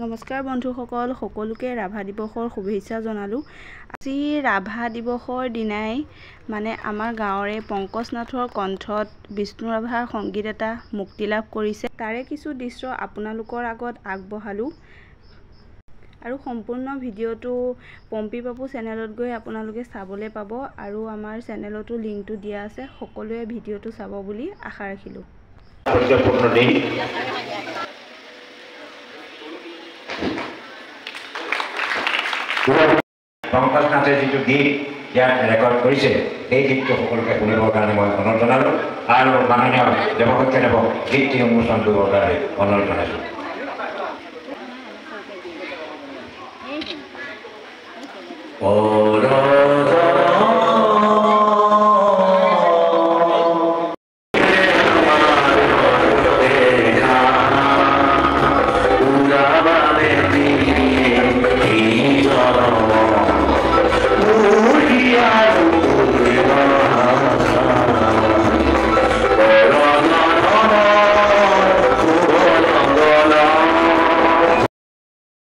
নমস্কাৰ বন্ধুসকল, সকলোকে ৰাভা দিৱসৰ শুভেচ্ছা জনালোঁ। আজি ৰাভা দিৱসৰ দিনাই আমাৰ গাঁৱৰে পংকজ নাথৰ কণ্ঠত বিষ্ণু ৰাভাৰ সংগীত এটা মুক্তি লাভ কৰিছে। তাৰে কিছু দৃশ্য আপোনালোকৰ আগত আগবঢ়ালোঁ আৰু সম্পূৰ্ণ ভিডিঅ'টো পম্পী বাবু চেনেলত গৈ আপোনালোকে চাবলৈ পাব আৰু আমাৰ চেনেলতো লিংকটো দিয়া আছে। সকলোৱে ভিডিঅ'টো চাব বুলি আশা ৰাখিলোঁ। পংকজ নাথে যিটো গীত ইয়াত ৰেকৰ্ড কৰিছে সেই গীতটো সকলোকে শুনিবৰ কাৰণে মই অনুৰোধ জনালোঁ আৰু মাননীয় দেৱশক্যদেৱক গীতটি উন্মোচন কৰিবৰ কাৰণে অনুৰোধ জনাইছোঁ।